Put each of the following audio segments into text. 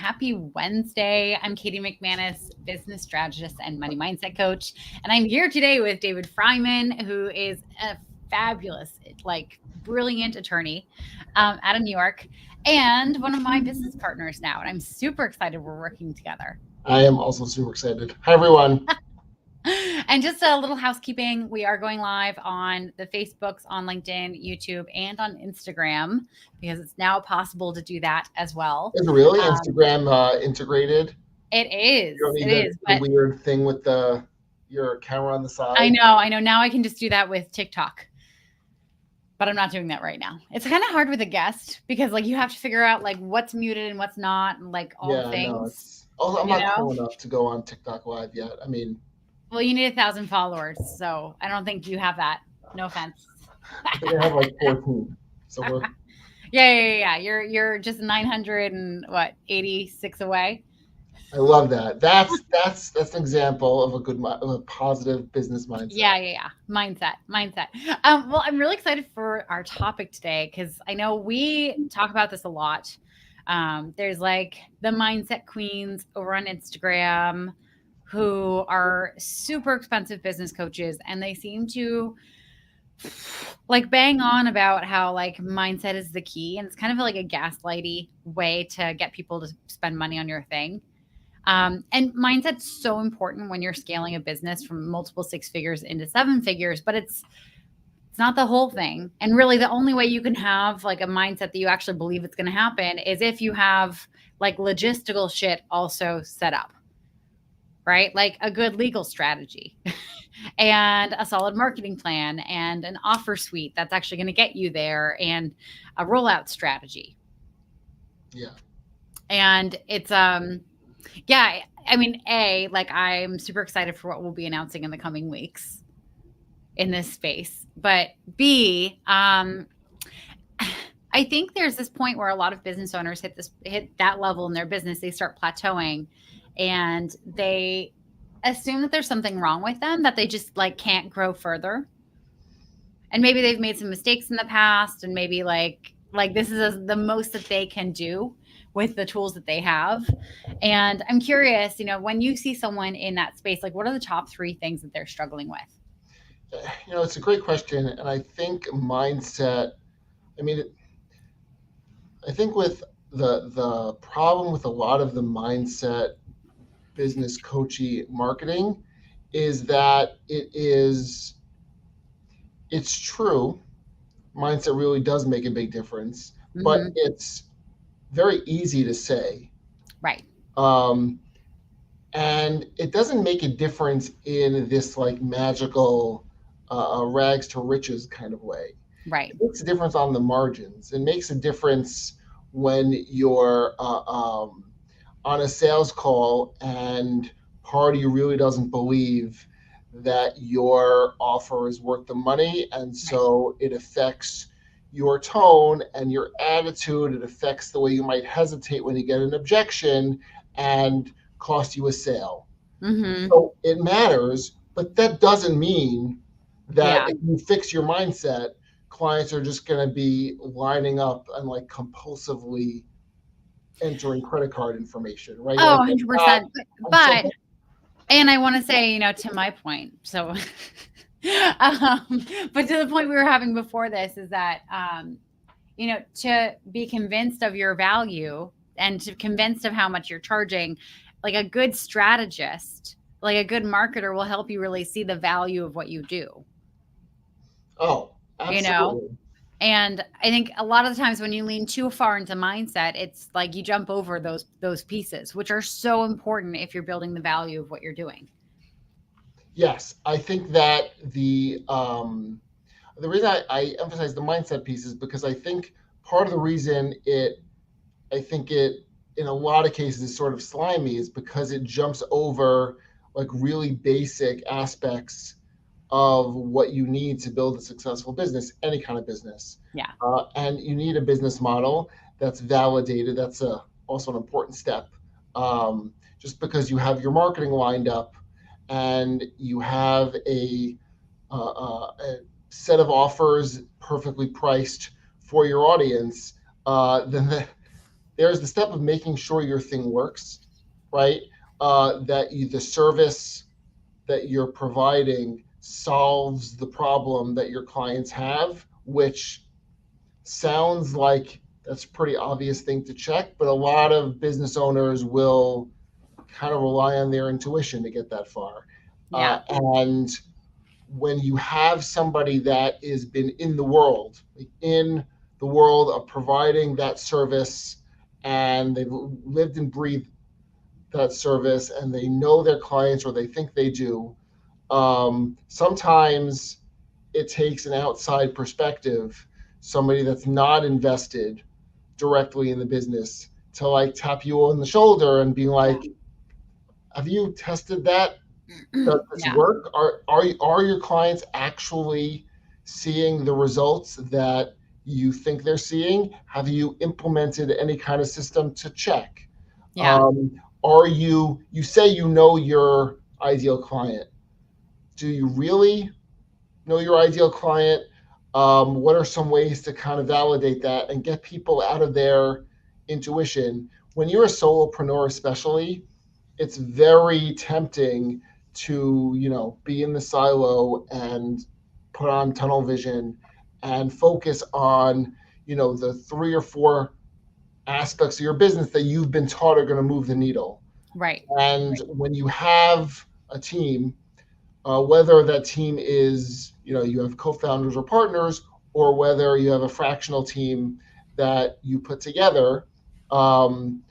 Happy Wednesday. I'm Katie McManus, business strategist and money mindset coach. And I'm here today with David Fryman, who is a fabulous, brilliant attorney out of New York and one of my business partners now. And I'm super excited we're working together. I am also super excited. Hi, everyone. And just a little housekeeping. We are going live on the Facebooks, on LinkedIn, YouTube, and on Instagram because it's now possible to do that as well. Is it really Instagram integrated? It is. You don't need It is. the But weird thing with your camera on the side. I know. Now I can just do that with TikTok. But I'm not doing that right now. It's kind of hard with a guest because you have to figure out what's muted and what's not and all the things. No, it's also I'm not cool enough to go on TikTok live yet. I mean, well, you need 1,000 followers, so I don't think you have that. No offense. I think I have 14. So we're Yeah. You're just 986 away. I love that. That's an example of a positive business mindset. Yeah. Mindset. Well, I'm really excited for our topic today because I know we talk about this a lot. There's the mindset queens over on Instagram who are super expensive business coaches, and they seem to bang on about how mindset is the key, and it's kind of a gaslighty way to get people to spend money on your thing. And mindset's so important when you're scaling a business from multiple 6 figures into 7 figures, but it's not the whole thing. And really the only way you can have a mindset that you actually believe it's going to happen is if you have logistical shit also set up, right? A good legal strategy and a solid marketing plan and an offer suite that's actually going to get you there and a rollout strategy. Yeah. And it's, yeah, I mean, I'm super excited for what we'll be announcing in the coming weeks in this space. But B, I think there's this point where a lot of business owners hit that level in their business. They start plateauing and they assume that there's something wrong with them, that they just can't grow further. And maybe they've made some mistakes in the past, and maybe this is the most that they can do with the tools that they have. And I'm curious, when you see someone in that space, what are the top 3 things that they're struggling with? It's a great question. And I think mindset, I think with the problem with a lot of the mindset business coachy marketing is that it's true. Mindset really does make a big difference, but it's very easy to say. Right. And it doesn't make a difference in this magical rags to riches kind of way. Right. It makes a difference on the margins. It makes a difference when you're on a sales call and party really doesn't believe that your offer is worth the money, and so it affects your tone and your attitude. It affects the way you might hesitate when you get an objection and cost you a sale. So it matters, but that doesn't mean that if you fix your mindset, clients are just going to be lining up and compulsively entering credit card information, right? Oh, 100%. But and I want to say, to my point, so but to the point we were having before this is that, to be convinced of your value and to convinced of how much you're charging, a good strategist, a good marketer will help you really see the value of what you do. Oh, absolutely. And I think a lot of the times when you lean too far into mindset, it's you jump over those pieces, which are so important if you're building the value of what you're doing. Yes, I think that the reason I emphasize the mindset piece is because I think part of the reason it in a lot of cases is sort of slimy is because it jumps over really basic aspects of what you need to build a successful business, any kind of business. Yeah. And you need a business model that's validated. That's also an important step. Just because you have your marketing lined up and you have a set of offers perfectly priced for your audience, then there's the step of making sure your thing works, right? That the service that you're providing solves the problem that your clients have, which sounds like that's a pretty obvious thing to check, but a lot of business owners will kind of rely on their intuition to get that far. Yeah. And when you have somebody that has been in the world, like in the world of providing that service, and they've lived and breathed that service, and they know their clients, or they think they do, sometimes it takes an outside perspective, somebody that's not invested directly in the business, to like tap you on the shoulder and be Yeah. like, have you tested that? Does this Yeah. work? Are your clients actually seeing the results that you think they're seeing? Have you implemented any kind of system to check? Yeah. Are you say you know your ideal client? Do you really know your ideal client? What are some ways to kind of validate that and get people out of their intuition? When you're a solopreneur, especially, it's very tempting to, be in the silo and put on tunnel vision and focus on, the three or four aspects of your business that you've been taught are going to move the needle. Right. And when you have a team, whether that team is, you have co-founders or partners, or whether you have a fractional team that you put together, um,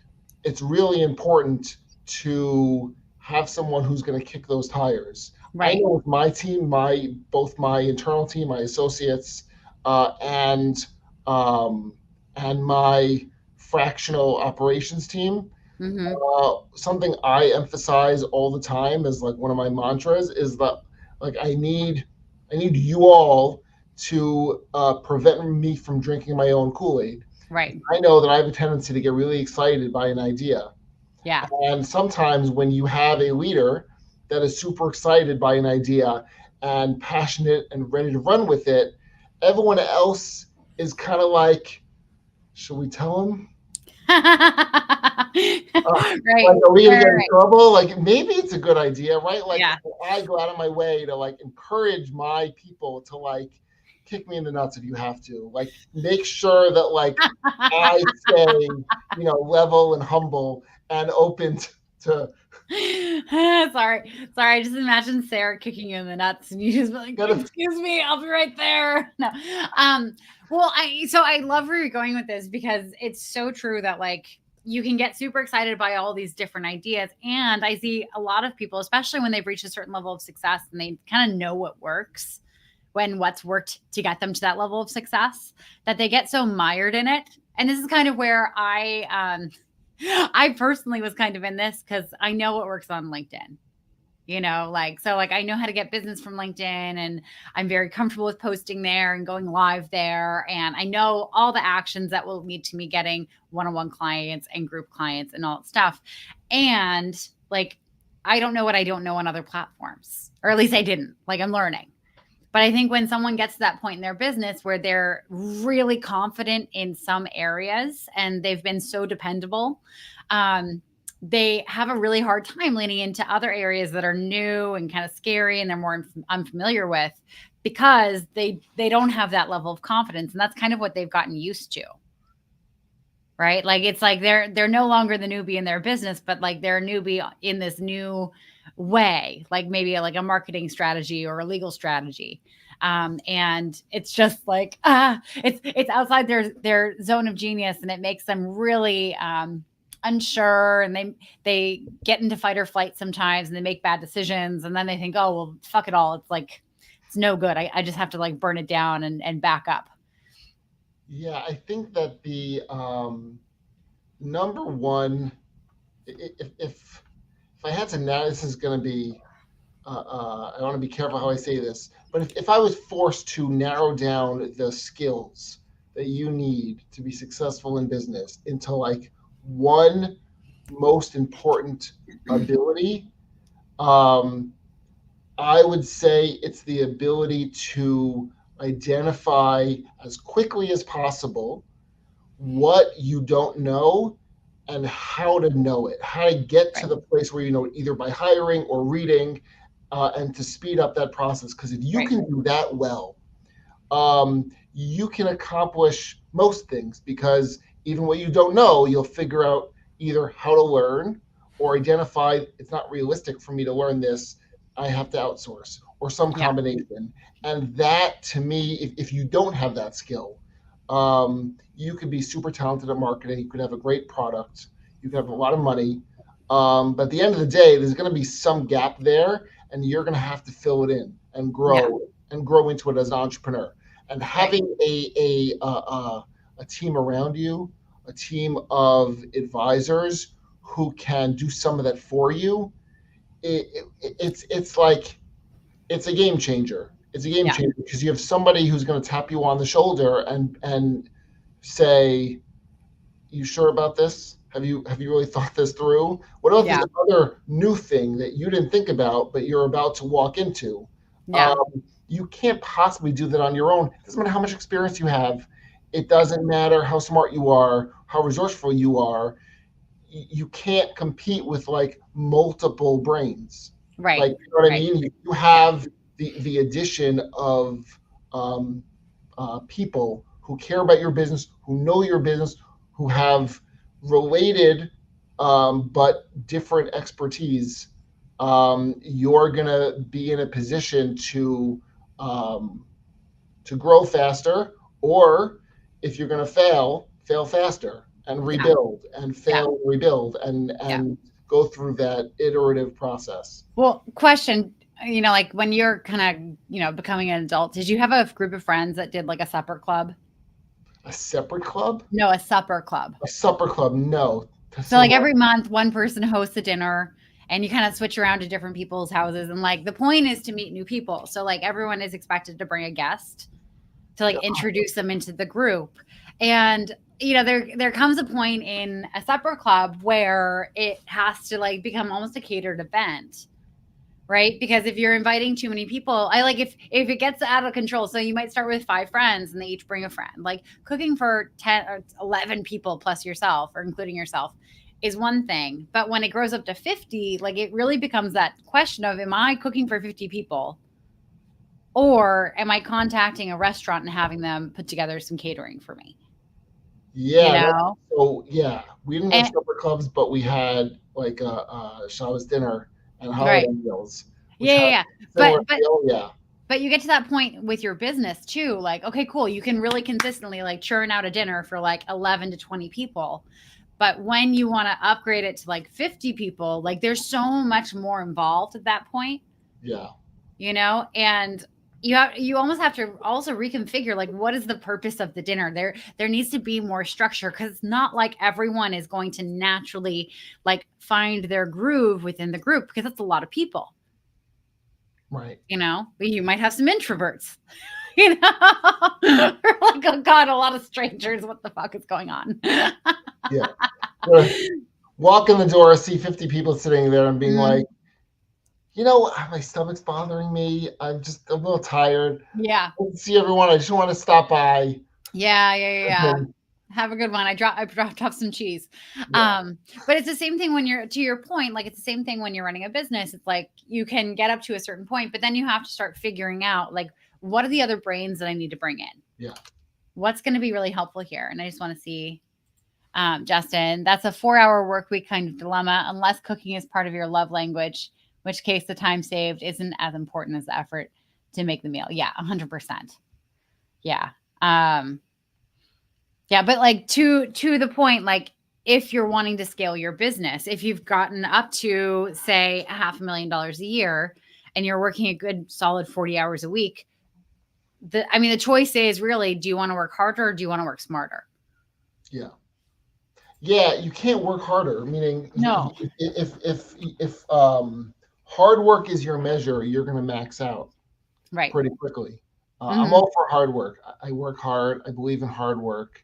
it's really important to have someone who's going to kick those tires. I Right. know with my team, both my internal team, my associates, and um, my fractional operations team, Mm-hmm. something I emphasize all the time is like one of my mantras is that like I need you all to prevent me from drinking my own Kool-Aid. Right. I know that I have a tendency to get really excited by an idea. Yeah. And sometimes when you have a leader that is super excited by an idea and passionate and ready to run with it, everyone else is kind of like, should we tell him? Right. Like, are we gonna get in Right. trouble? Like, maybe it's a good idea, right? Like, Yeah. I go out of my way to like encourage my people to like kick me in the nuts if you have to. Like, make sure that like I stay, level and humble and open to Sorry. Sorry. I just imagine Sarah kicking you in the nuts and you just be like, get a. excuse me, I'll be right there. No. Um, well, I love where you're going with this because it's so true that like you can get super excited by all these different ideas. And I see a lot of people, especially when they've reached a certain level of success and they kind of know what works, when what's worked to get them to that level of success, that they get so mired in it. And this is kind of where I personally was kind of in this because I know what works on LinkedIn. Like I know how to get business from LinkedIn, and I'm very comfortable with posting there and going live there. And I know all the actions that will lead to me getting one-on-one clients and group clients and all that stuff. And like, I don't know what I don't know on other platforms, or at least I didn't. Like, I'm learning. But I think when someone gets to that point in their business where they're really confident in some areas and they've been so dependable, they have a really hard time leaning into other areas that are new and kind of scary and they're more unfamiliar with because they don't have that level of confidence, and that's kind of what they've gotten used to. Right? Like it's like they're no longer the newbie in their business, but like they're a newbie in this new way, like maybe like a marketing strategy or a legal strategy. And it's just like it's outside their zone of genius, and it makes them really unsure, and they get into fight or flight sometimes, and they make bad decisions, and then they think, oh well, fuck it all. It's like it's no good. I just have to like burn it down and back up. Yeah, I think that the number one, if I had to now, this is going to be, I want to be careful how I say this, but if I was forced to narrow down the skills that you need to be successful in business into like one most important ability, um, I would say it's the ability to identify as quickly as possible what you don't know and how to know it, how to get to Right. the place where you know it, either by hiring or reading, and to speed up that process. Because if you Right. can do that well, you can accomplish most things, because even what you don't know, you'll figure out either how to learn or identify it's not realistic for me to learn this. I have to outsource or some Yeah. combination. And that to me, if you don't have that skill, you could be super talented at marketing. You could have a great product. You could have a lot of money. But at the end of the day, there's going to be some gap there, and you're going to have to fill it in Yeah. and grow into it as an entrepreneur. And Right. having a team around you, a team of advisors who can do some of that for you, it's like it's a game changer. It's a game Yeah. changer because you have somebody who's going to tap you on the shoulder and say, "You sure about this? Have you really thought this through? What about this Yeah. other new thing that you didn't think about, but you're about to walk into?" Yeah. Um, you can't possibly do that on your own. It doesn't matter how much experience you have. It doesn't matter how smart you are, how resourceful you are. You can't compete with like multiple brains. Right. Like, you know what I Right. mean? You Yeah. have the addition of um, people who care about your business, who know your business, who have related but different expertise. You're gonna be in a position um, to grow faster, or if you're gonna fail, fail faster and Yeah. rebuild and Yeah. fail and rebuild Yeah. and go through that iterative process. Well, question, like when you're kind of, becoming an adult, did you have a group of friends that did like a supper club? A separate club? No, a supper club. A supper club? No. To So say like more. every month, one person hosts a dinner and you kind of switch around to different people's houses. And like the point is to meet new people. So like everyone is expected to bring a guest to like introduce them into the group. And there comes a point in a supper club where it has to like become almost a catered event, right? Because if you're inviting too many people, I like if it gets out of control. So you might start with 5 friends and they each bring a friend. Like cooking for 10 or 11 people plus yourself or including yourself is one thing, but when it grows up to 50, like it really becomes that question of, am I cooking for 50 people or am I contacting a restaurant and having them put together some catering for me? You Yeah. know? So yeah, we didn't have And supper clubs, but we had like a Shabbos dinner and holiday right. meals, which Yeah, yeah, had yeah. similar But feel. Yeah. But you get to that point with your business too. Like, okay, cool. You can really consistently like churn out a dinner for like 11 to 20 people. But when you want to upgrade it to like 50 people, like there's so much more involved at that point, Yeah. and you almost have to also reconfigure like what is the purpose of the dinner. There needs to be more structure because it's not like everyone is going to naturally like find their groove within the group because that's a lot of people. Right. But you might have some introverts. We're like, oh God, a lot of strangers. What the fuck is going on? Yeah. Uh, Walk in the door, see 50 people sitting there and being Mm, like, my stomach's bothering me. I'm just a little tired. yeah. See everyone. I just want to stop by. Yeah, yeah, yeah, And yeah. then, Have a good one. I dropped off some cheese. yeah. But it's the same thing when you're to your point, like it's the same thing when you're running a business. It's like you can get up to a certain point, but then you have to start figuring out like what are the other brains that I need to bring in? Yeah. What's going to be really helpful here? And I just want to see Justin. That's a 4-hour work week kind of dilemma, unless cooking is part of your love language, in which case the time saved isn't as important as the effort to make the meal. Yeah, 100%. Yeah. Um, yeah, but like to the point, like if you're wanting to scale your business, if you've gotten up to say $500,000 a year and you're working a good solid 40 hours a week, the choice is really, do you want to work harder or do you want to work smarter? Yeah. Yeah. You can't work harder. Meaning, No. if hard work is your measure, you're going to max out Right. pretty quickly. I'm Hmm. all for hard work. I work hard. I believe in hard work.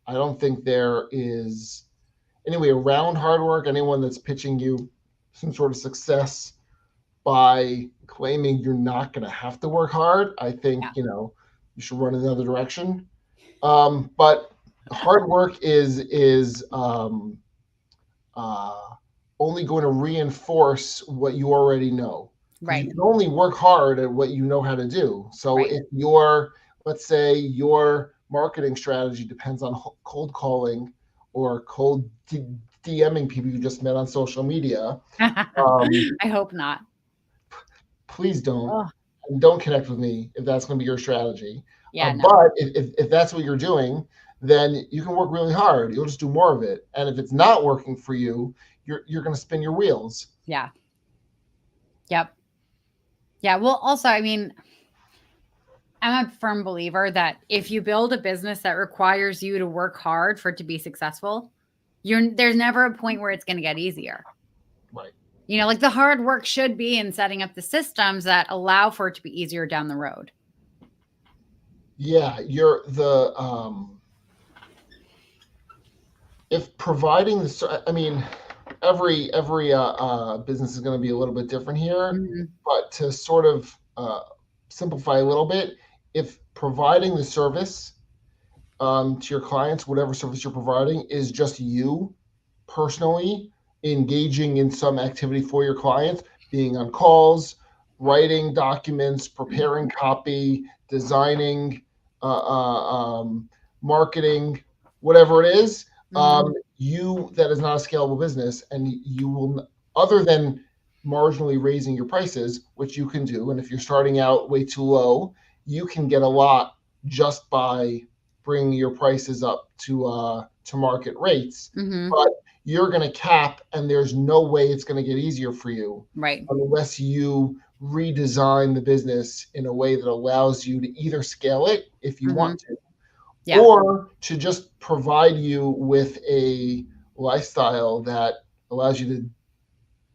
I don't think there is anyway around hard work. Anyone that's pitching you some sort of success by claiming you're not going to have to work hard, I think Yeah. you should run in the other direction. But hard work is uh, only going to reinforce what you already know, because you Right. can only work hard at what you know how to do. So Right. if your, let's say your marketing strategy depends on cold calling or cold DMing people you just met on social media, um, I hope not. please don't. Oh, And don't connect with me if that's going to be your strategy. yeah, no. But if that's what you're doing, then you can work really hard. You'll just do more of it. And if it's not working for you, you're going to spin your wheels. Yeah. Yep. Yeah. Well, also, I mean, I'm a firm believer that if you build a business that requires you to work hard for it to be successful, there's never a point where it's going to get easier. Right. Like the hard work should be in setting up the systems that allow for it to be easier down the road. Yeah, you're the if providing the, I mean, every business is going to be a little bit different here, Mhm. but to sort of simplify a little bit, if providing the service to your clients, whatever service you're providing, is just you personally engaging in some activity for your clients, being on calls, writing documents, preparing copy, designing, uh, uh, um, marketing, whatever it is, Mhm. that is not a scalable business, and you will, other than marginally raising your prices, which you can do, and if you're starting out way too low, you can get a lot just by bringing your prices up to market rates. Mhm. But you're going to cap, and there's no way it's going to get easier for you Right. unless you redesign the business in a way that allows you to either scale it if you want Mhm. to, Yeah. or to just provide you with a lifestyle that allows you to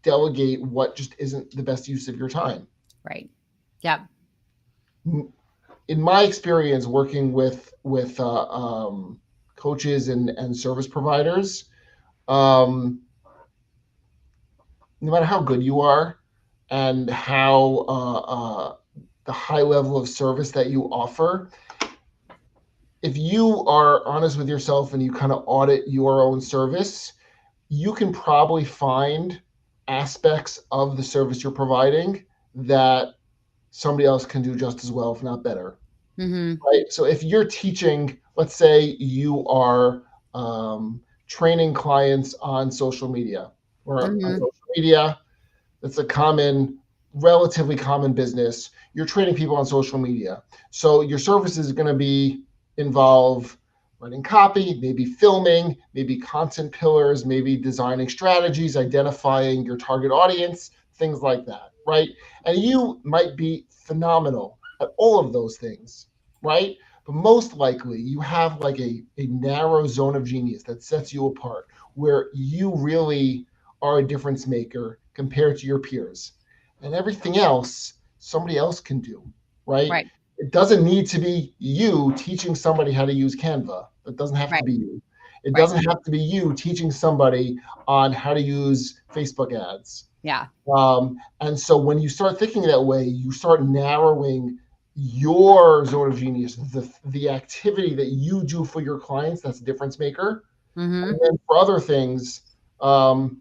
delegate what just isn't the best use of your time. Right. Yeah. In my experience working with coaches and service providers, um, no matter how good you are and how the high level of service that you offer, if you are honest with yourself and you kind of audit your own service, you can probably find aspects of the service you're providing that somebody else can do just as well, if not better. Mhm. Right. So if you're teaching, let's say you are training clients on social media or on Mhm. social media, that's a relatively common business. You're training people on social media. So your service is going to involve writing copy, maybe filming, maybe content pillars, maybe designing strategies, identifying your target audience, things like that, right? And you might be phenomenal at all of those things, right? But most likely you have like a narrow zone of genius that sets you apart, where you really are a difference maker compared to your peers. And everything else, somebody else can do, right? Right. It doesn't need to be you teaching somebody how to use Canva. That doesn't have to Right. be you. It Right. doesn't have to be you teaching somebody on how to use Facebook ads. Yeah. And so when you start thinking that way, you start narrowing your zone of genius, the activity that you do for your clients, that's a difference maker. And Mhm. then for other things, um,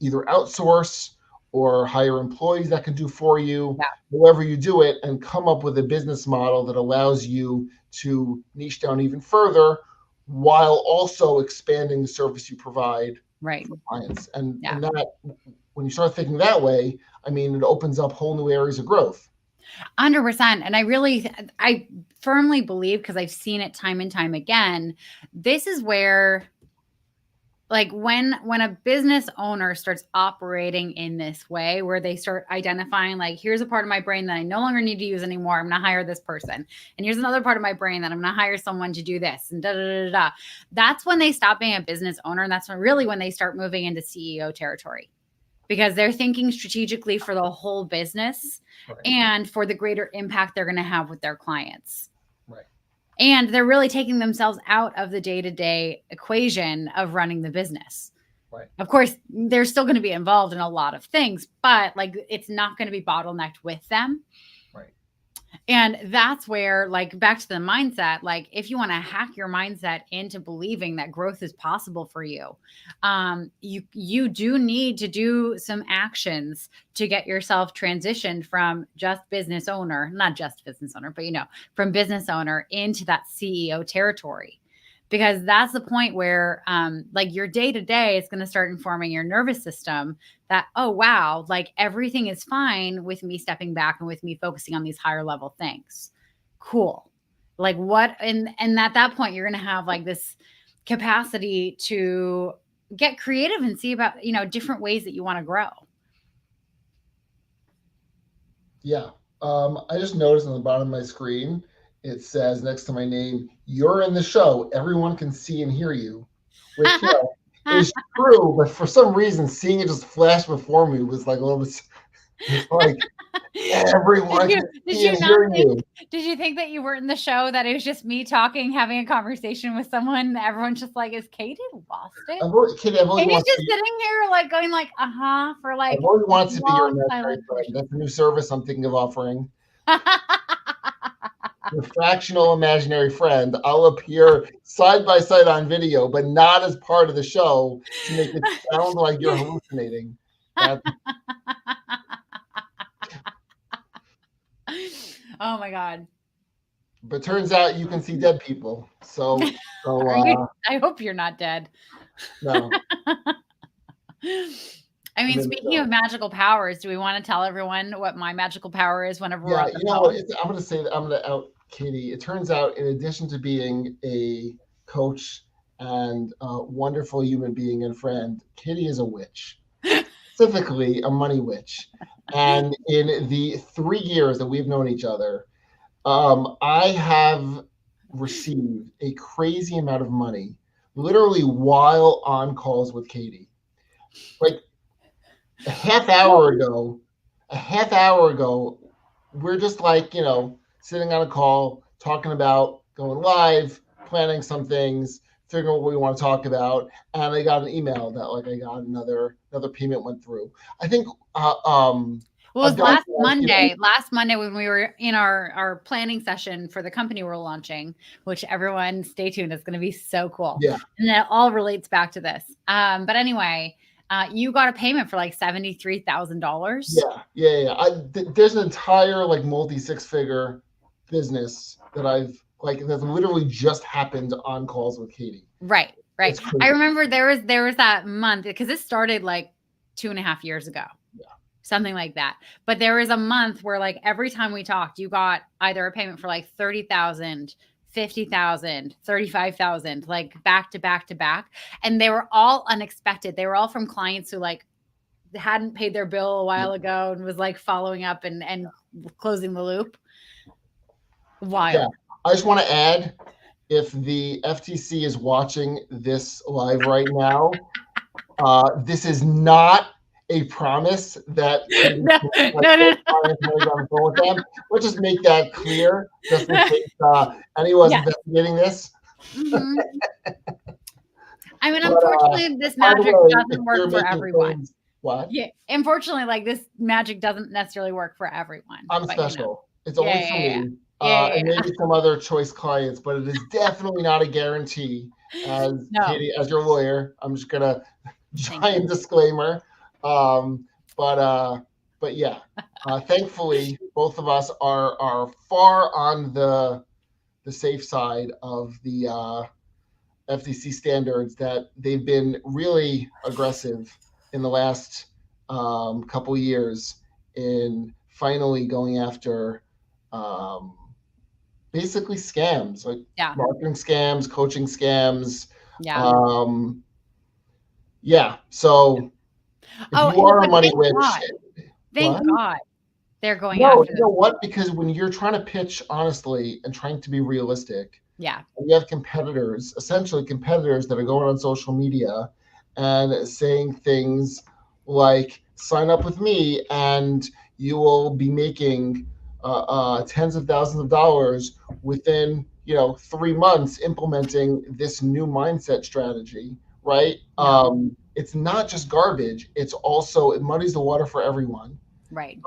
either outsource or hire employees that can do for you, Yeah. however you do it, and come up with a business model that allows you to niche down even further while also expanding the service you provide Right. for clients. And Yeah. that, when you start thinking that way, I mean, it opens up whole new areas of growth. 100%. And I firmly believe, because I've seen it time and time again, this is where, like, when a business owner starts operating in this way, where they start identifying, like, here's a part of my brain that I no longer need to use anymore, I'm going to hire this person, and here's another part of my brain that I'm going to hire someone to do this, and da da da da. That's when they stop being a business owner, and that's when they start moving into CEO territory, because they're thinking strategically for the whole business Right. and for the greater impact they're going to have with their clients. Right. And they're really taking themselves out of the day-to-day equation of running the business. Right. Of course, they're still going to be involved in a lot of things, but like, it's not going to be bottlenecked with them. Right. And that's where, like, back to the mindset, like, if you want to hack your mindset into believing that growth is possible for you, you do need to do some actions to get yourself transitioned from just business owner, not just business owner, but from business owner into that CEO territory. Because that's the point where, like, your day to day is going to start informing your nervous system that, oh, wow, like everything is fine with me stepping back and with me focusing on these higher level things. Cool. Like, what? And at that point, you're going to have like this capacity to get creative and see about, different ways that you want to grow. Yeah. I just noticed on the bottom of my screen, it says next to my name, "You're in the show. Everyone can see and hear you," which, is true, but for some reason, seeing it just flash before me was like a little bit, it's like, everyone can Did see you and not hear think you. did you think that you were in the show, that it was just me talking, having a conversation with someone? Everyone's just like, is Katie lost it? Kitty, Katie's just sitting here like going like, uh-huh, for I've like always wanted to be your long imaginary silent friend. portions. That's a new service I'm thinking of offering. Your fractional imaginary friend. I'll appear side by side on video, but not as part of the show to make it sound like you're hallucinating. That, Oh my God. but turns out you can see dead people. So Are you I hope you're not dead. no, I I'm mean, in the speaking of show. magical powers, do we want to tell everyone what my magical power is whenever we're Yeah, on the you know what? phone? I'm going to say that I'm going to out Katie. It turns out, in addition to being a coach and a wonderful human being and friend, Katie is a witch, specifically a money witch. And in the 3 years that we've known each other, I have received a crazy amount of money, literally while on calls with Katie. Like a half hour ago, a half hour ago, we're just like, sitting on a call, talking about going live, planning some things, figuring out what we want to talk about. And I got an email that like I got another payment went through. I think Well, it I've was done, last Monday when we were in our planning session for the company we're launching, which everyone stay tuned. It's going to be so cool. yeah, And it all relates back to this. But anyway, you got a payment for like $73,000. yeah. There's an entire like multi six figure business that I've like that's literally just happened on calls with Katie. Right, right. It's I crazy. remember there was that month, because this started like 2.5 years ago, Yeah. something like that. But there was a month where like every time we talked, you got either a payment for like 30,000, 50,000, 35,000, like back to back to back. And they were all unexpected. They were all from clients who like hadn't paid their bill a while ago and was like following up and closing the loop. Yeah. Wild. I just want to add, if the FTC is watching this live right now, this is not a promise that Katie No, can like no, no, hold no. clients when on the phone with them. Let's just make that clear, just in case anyone's Yeah. investigating this. Mhm. I mean, But unfortunately, this by the magic way, if doesn't you're work for making everyone. things, what? Yeah, unfortunately, like, this magic doesn't necessarily work for everyone, I'm but, special. It's yeah, only yeah, for yeah, me, yeah, yeah, and yeah. maybe some other choice clients, but it is definitely not a guarantee. As No, Katie, as your lawyer, I'm just gonna thank you. giant disclaimer. Um, but yeah, thankfully, both of us are far on the safe side of the FTC standards. That they've been really aggressive in the last couple years in finally going after um, basically scams, like Yeah, marketing scams, coaching scams. yeah. Um, yeah. So if Oh, you are a but money witch, thank what? God they're going No, after you this. know what? Because when you're trying to pitch honestly and trying to be realistic, Yeah, you have competitors, essentially competitors that are going on social media and saying things like, sign up with me and you will be making tens of thousands of dollars within 3 months implementing this new mindset strategy, right? no, It's not just garbage, it's also, it muddies the water for everyone. right.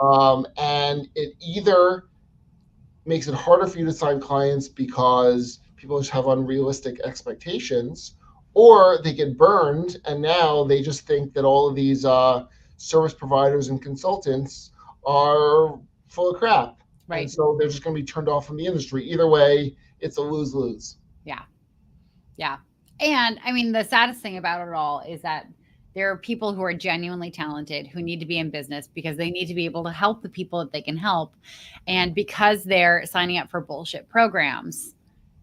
And it either makes it harder for you to sign clients because people just have unrealistic expectations, or they get burned and now they just think that all of these service providers and consultants are full of crap. And Right. so they're just going to be turned off from the industry. Either way, it's a lose lose. Yeah. Yeah. And I mean, the saddest thing about it all is that there are people who are genuinely talented who need to be in business because they need to be able to help the people that they can help. And because they're signing up for bullshit programs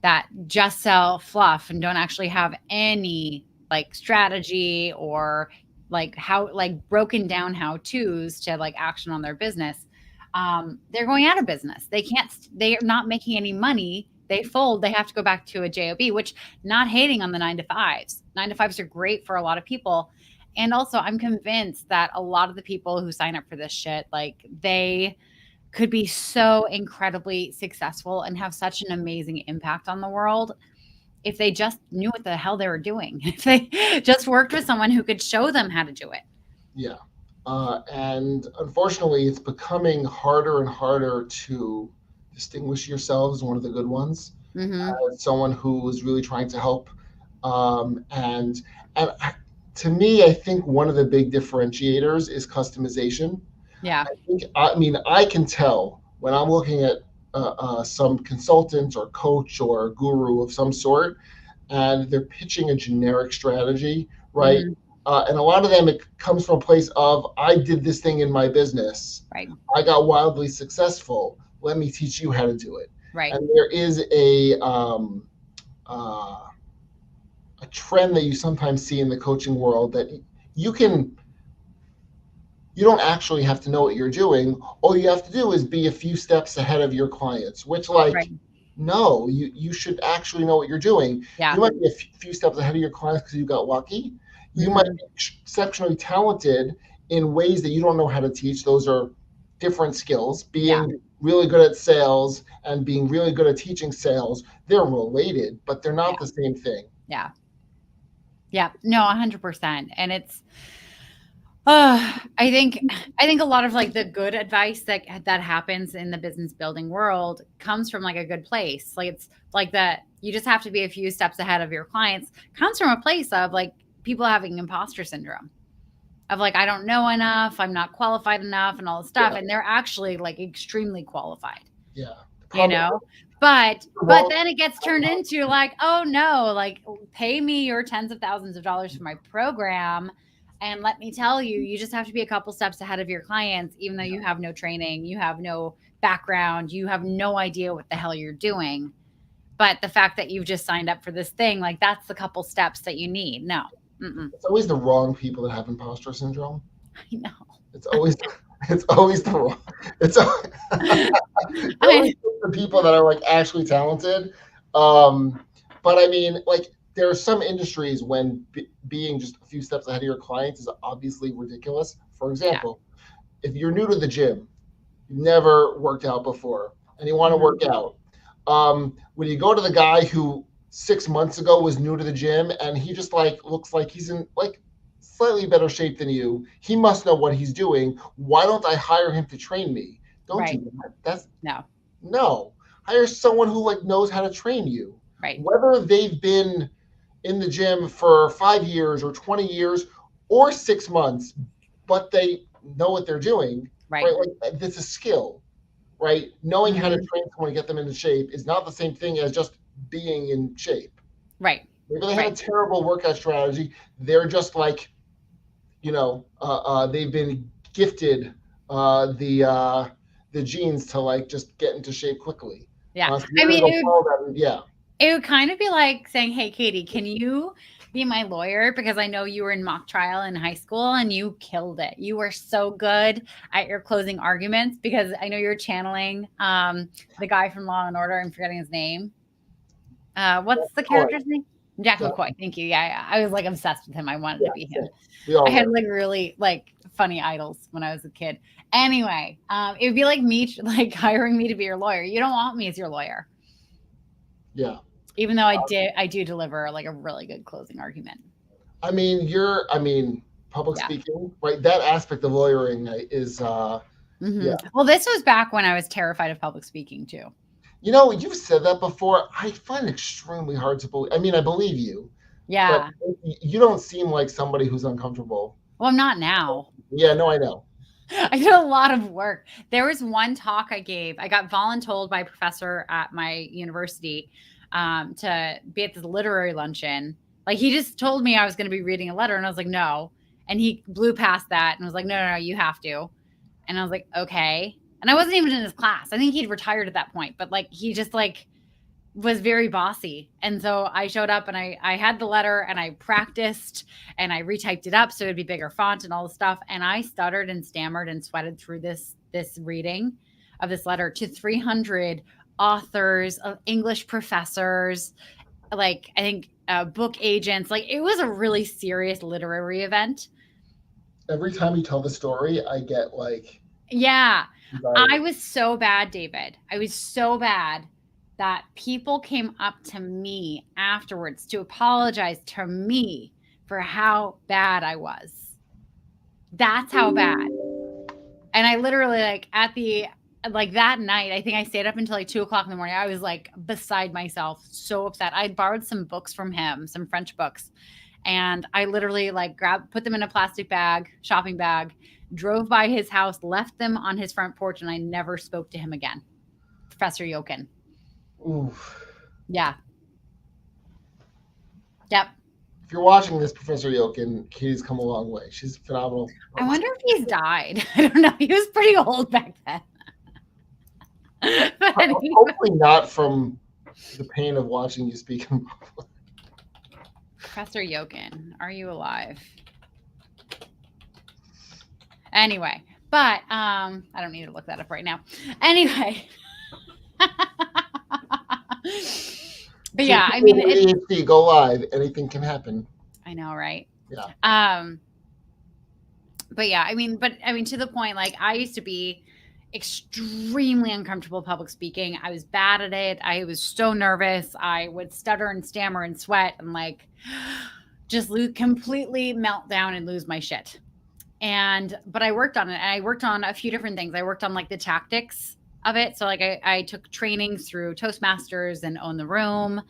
that just sell fluff and don't actually have any like strategy or like how like broken down how to's to like action on their business, they're going out of business. They can't, they're not making any money. They fold. They have to go back to a job, which, not hating on the 9 to 5s. 9 to 5s are great for a lot of people. And also, I'm convinced that a lot of the people who sign up for this shit, like, they could be so incredibly successful and have such an amazing impact on the world if they just knew what the hell they were doing. If they just worked with someone who could show them how to do it. Yeah. And unfortunately, it's becoming harder and harder to distinguish yourself as one of the good ones, Hmm. as someone who is really trying to help. And to me, I think one of the big differentiators is customization. Yeah. I mean, I can tell when I'm looking at some consultant or coach or guru of some sort, and they're pitching a generic strategy, right? Hmm. And a lot of them, it comes from a place of, I did this thing in my business. Right. I got wildly successful. Let me teach you how to do it. Right. And there is uh, a trend that you sometimes see in the coaching world that you can you don't actually have to know what you're doing. All you have to do is be a few steps ahead of your clients, which, like, Right. no, you should actually know what you're doing. Yeah. You might be a few steps ahead of your clients because you got lucky. You might Hmm. be exceptionally talented in ways that you don't know how to teach. Those are different skills. Yeah. Being really good at sales and being really good at teaching sales, they're related, but they're not Yeah. the same thing. Yeah. Yeah. No, 100%. And it's, I think a lot of like the good advice that happens in the business building world comes from like a good place. Like, it's like that you just have to be a few steps ahead of your clients, comes from a place of like people having imposter syndrome of like, I don't know enough, I'm not qualified enough, and all this stuff. Yeah, And they're actually like extremely qualified, yeah. The you problem know? But wrong. then it gets turned into like, oh no, like, pay me your tens of thousands of dollars for my program. And let me tell you, you just have to be a couple steps ahead of your clients, even though you have no training, you have no background, you have no idea what the hell you're doing. But the fact that you've just signed up for this thing, like, that's the couple steps that you need. No. Mm-mm. It's always the wrong people that have imposter syndrome. I know. It's always it's always the wrong. It's al- it always I, the people that are like actually talented. Um, but I mean, like, there are some industries when being just a few steps ahead of your clients is obviously ridiculous. For yeah. example, if you're new to the gym, you've never worked out before, and you want to Hmm. work out, when you go to the guy who 6 months ago was new to the gym and he just like looks like he's in like slightly better shape than you, he must know what he's doing. Why don't I hire him to train me? Don't do Right. that. That's No. no. Hire someone who like knows how to train you. Right. Whether they've been in the gym for 5 years or 20 years or 6 months, but they know what they're doing, Right. right? Like, it's a skill, right? Knowing how to Hmm. train someone to get them into shape is not the same thing as just being in shape. Right. Maybe they have a Right. terrible workout strategy. They're just like, they've been gifted the genes to like just get into shape quickly. Yeah. So I you're gonna mean, go follow that. Yeah, it would kind of be like saying, "Hey, Katie, can you be my lawyer? Because I know you were in mock trial in high school and you killed it. You were so good at your closing arguments because I know you're channeling the guy from Law and Order. I'm forgetting his name. What's the oh, character's name? Jack yeah, McCoy. Thank you. Yeah, yeah. I was like obsessed with him. I wanted yeah, to be same. him. We I all had were. like really like funny idols when I was a kid. Anyway, it would be like me like hiring me to be your lawyer. You don't want me as your lawyer, Yeah. even though I do deliver like a really good closing argument. I mean, public Yeah. speaking, right? That aspect of lawyering is, yeah, Hmm. Well, this was back when I was terrified of public speaking too. You know, you've said that before. I find it extremely hard to believe. I mean, I believe you, but Yeah. you don't seem like somebody who's uncomfortable. Well, I'm not now. Yeah, no, I know. I did a lot of work. There was one talk I gave. I got voluntold by a professor at my university to be at this literary luncheon. Like he just told me I was going to be reading a letter, and I was like, no. And he blew past that and was like, no, no, no, you have to. And I was like, okay. And I wasn't even in his class. I think he'd retired at that point, but like he just like was very bossy. And so I showed up and I had the letter and I practiced and I retyped it up so it'd be bigger font and all the stuff. And I stuttered and stammered and sweated through this reading of this letter to 300 authors, English professors, like I think book agents. Like it was a really serious literary event. Every time you tell the story, I get like Yeah. I anxiety. was so bad, David. I was so bad that people came up to me afterwards to apologize to me for how bad I was. That's how bad. And I literally like at the like that night, I think I stayed up until like 2 o'clock in the morning. I was like beside myself, so upset. I borrowed some books from him, some French books, and I literally like grabbed, put them in a plastic bag, shopping bag, drove by his house, left them on his front porch, and I never spoke to him again. Professor Yokin. Oof. Yeah. Yep. If you're watching this, Professor Yokin, Katie's come a long way. She's a phenomenal. I wonder if he's died. I don't know. He was pretty old back then. But anyway, Hopefully not from the pain of watching you speak in public. Professor Yokin, are you alive? Anyway, but I don't need to look that up right now. Anyway. But Two yeah, I people mean with it, ADHD go live. Anything can happen. I know, right? Yeah. Um but yeah, I mean to the point like I used to be extremely uncomfortable public speaking. I was bad at it. I was so nervous. I would stutter and stammer and sweat and like just completely melt down and lose my shit. And but I worked on it and I worked on a few different things. I worked on like the tactics of it. So like I took trainings through Toastmasters and Own the Room.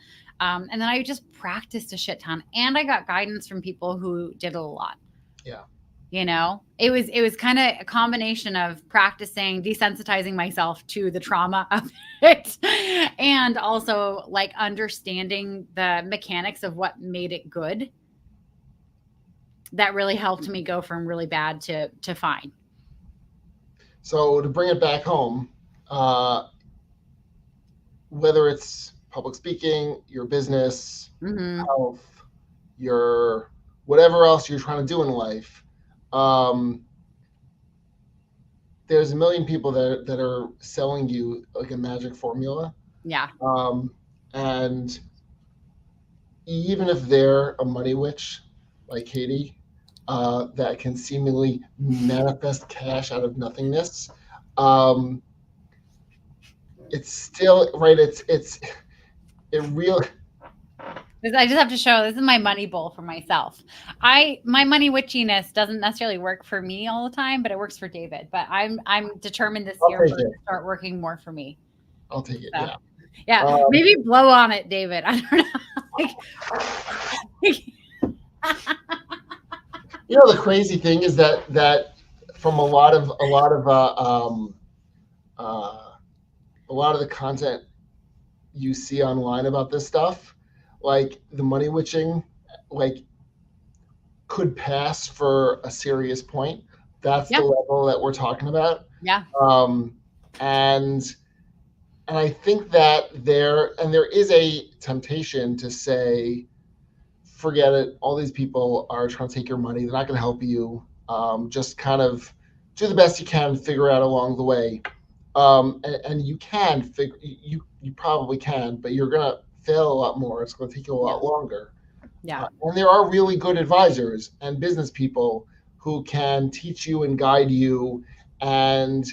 And then I just practiced a shit ton and I got guidance from people who did it a lot. Yeah. You know, it was kind of a combination of practicing, desensitizing myself to the trauma of it, and also like understanding the mechanics of what made it good. That really helped me go from really bad to fine. So to bring it back home, uh, whether it's public speaking, your business, Hmm. health, your whatever else you're trying to do in life, um, there's a million people that are selling you like a magic formula. Yeah, Um, and even if they're a money witch like Katie, that can seemingly manifest cash out of nothingness, um, it's still right. It really. I just have to show this is my money bowl for myself. My money witchiness doesn't necessarily work for me all the time, but it works for David. But I'm determined this I'll year take for it it. to start working more for me. I'll take it. So Yeah. yeah, Um, maybe blow on it, David. I don't know. Like, the crazy thing is that from uh, a lot of the content you see online about this stuff, like the money witching, like could pass for a serious point. That's the yeah, level that we're talking about. yeah, Um, and I think that there is a temptation to say, forget it. All these people are trying to take your money. They're not going to help you. Just kind of do the best you can, figure out along the way. And you can figure, you probably can, but you're going to fail a lot more. It's going to take you a yeah, lot longer. yeah, And there are really good advisors and business people who can teach you and guide you and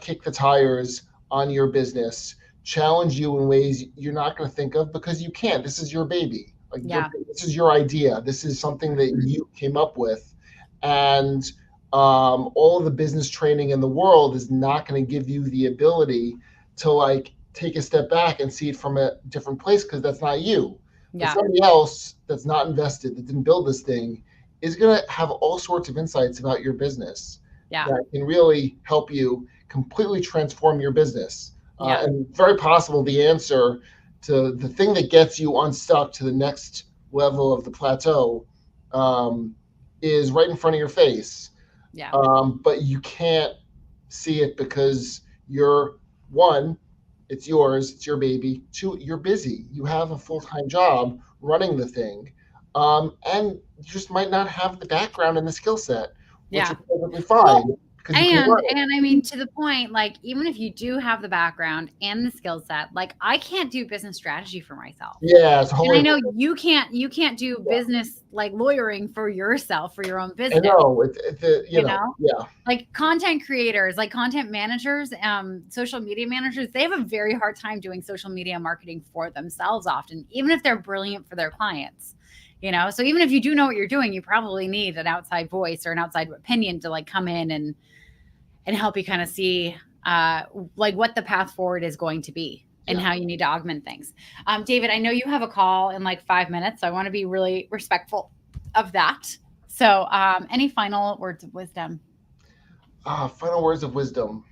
kick the tires on your business, challenge you in ways you're not going to think of because you can't. This is your baby. Like yeah, this is your idea. This is something that you came up with, and all of the business training in the world is not going to give you the ability to like take a step back and see it from a different place because that's not you. But Yeah. somebody else that's not invested, that didn't build this thing, is going to have all sorts of insights about your business Yeah. that can really help you completely transform your business. Yeah. And very possible the answer to the thing that gets you unstuck to the next level of the plateau um, is right in front of your face. Yeah. But you can't see it because you're one, it's yours, it's your baby. Two, you're busy. You have a full time job running the thing, and you just might not have the background and the skill set, which Yeah. is perfectly Well, fine because you can learn it. and I mean, to the point, like, even if you do have the background and the skill set, like, I can't do business strategy for myself. Yeah, it's And I wholly. know you can't do Yeah, business like lawyering for yourself for your own I business, know. You you know, know? yeah, Like content creators, like content managers, social media managers, they have a very hard time doing social media marketing for themselves often, even if they're brilliant for their clients. So even if you do know what you're doing, you probably need an outside voice or an outside opinion to like come in and help you kind of see like what the path forward is going to be and yeah. how you need to augment things. David, I know you have a call in like 5 minutes, so I want to be really respectful of that. So, any final words of wisdom? Final words of wisdom.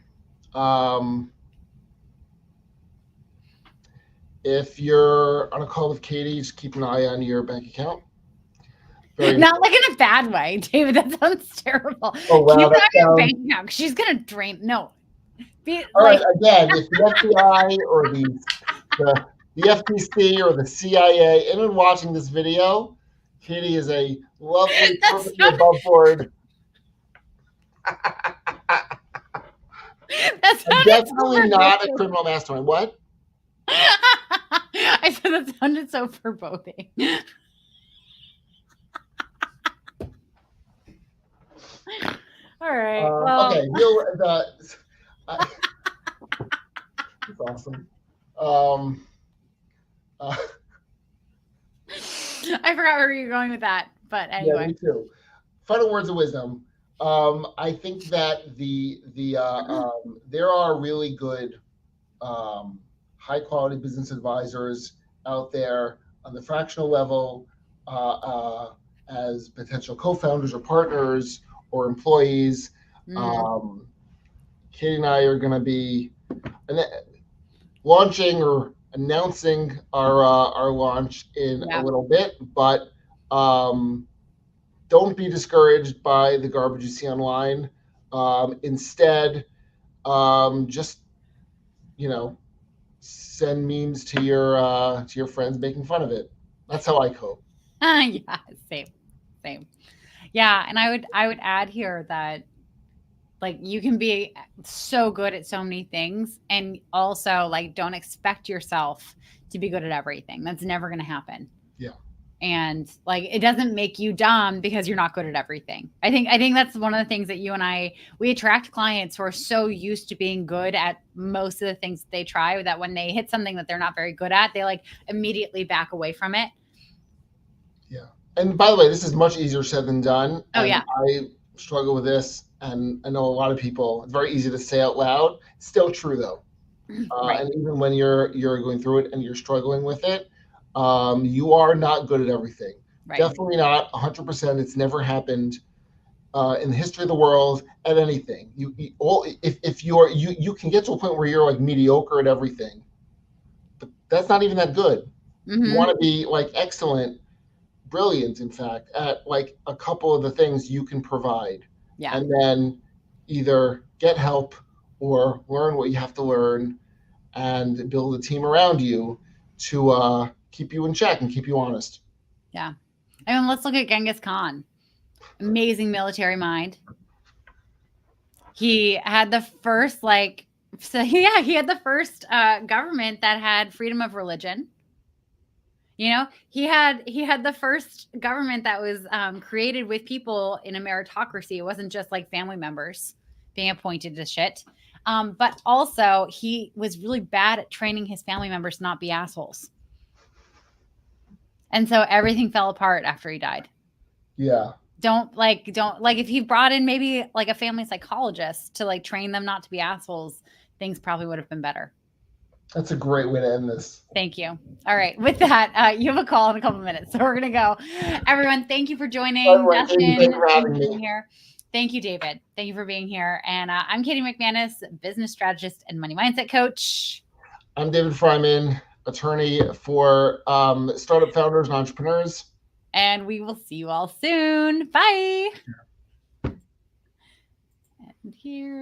Um, if you're on a call with Katie, just keep an eye on your bank account. Very Not important. like in a bad way, David. That sounds terrible. Oh Keep wow, an that eye on your sounds. bank account 'cause she's gonna drain. No, be All right, like again, if the FBI or the FTC or the CIA isn't watching this video, Katie is a lovely, that perfectly sounded, above board. that I'm sounded so definitely not a foreboding. criminal mastermind. What? I said that sounded so foreboding. All right. Well, Okay, we'll. Uh, that's awesome. Um, uh, I forgot where you were going with that, but yeah, anyway. me too. Final words of wisdom. I think that there are really good um, high quality business advisors out there on the fractional level as potential co-founders or partners or employees. Mm, Um, Katie and I are going to be launching or announcing our launch in a yeah. little bit, but um, don't be discouraged by the garbage you see online. Instead, just you know, send memes to your friends making fun of it. That's how I cope. Yeah. Same. Same. Yeah. And I would add here that like you can be so good at so many things and also like don't expect yourself to be good at everything. That's never going to happen. Yeah, And like it doesn't make you dumb because you're not good at everything. I think that's one of the things that you and I we attract clients who are so used to being good at most of the things that they try that when they hit something that they're not very good at, they like immediately back away from it. yeah. And by the way, this is much easier said than done, Oh and yeah. I struggle with this, and I know a lot of people. It's very easy to say out loud. It's still true though. Right. And even when you're going through it and you're struggling with it, you are not good at everything. Right. Definitely not 100%. It's never happened in the history of the world at anything. If you can get to a point where you're like mediocre at everything, but that's not even that good. You want Mhm. to be like excellent, brilliant, in fact, at like a couple of the things you can provide, Yeah. and then either get help or learn what you have to learn and build a team around you to keep you in check and keep you honest. Yeah. I mean, let's look at Genghis Khan. Amazing military mind. He had the first like so yeah, he had the first government that had freedom of religion. He had the first government that was created with people in a meritocracy. It wasn't just like family members being appointed to shit. But also he was really bad at training his family members to not be assholes. And so everything fell apart after he died. Yeah, Don't like if he brought in maybe like a family psychologist to like train them not to be assholes, things probably would have been better. That's a great way to end this. Thank you. All right. With that, you have a call in a couple of minutes. So we're going to go. Everyone, thank you for joining. By the way, Katie, thanks for Dustin, having thank you for being me. here. Thank you, David. Thank you for being here. And I'm Katie McManus, business strategist and money mindset coach. I'm David Fryman, attorney for startup founders and entrepreneurs. And we will see you all soon. Bye. And here.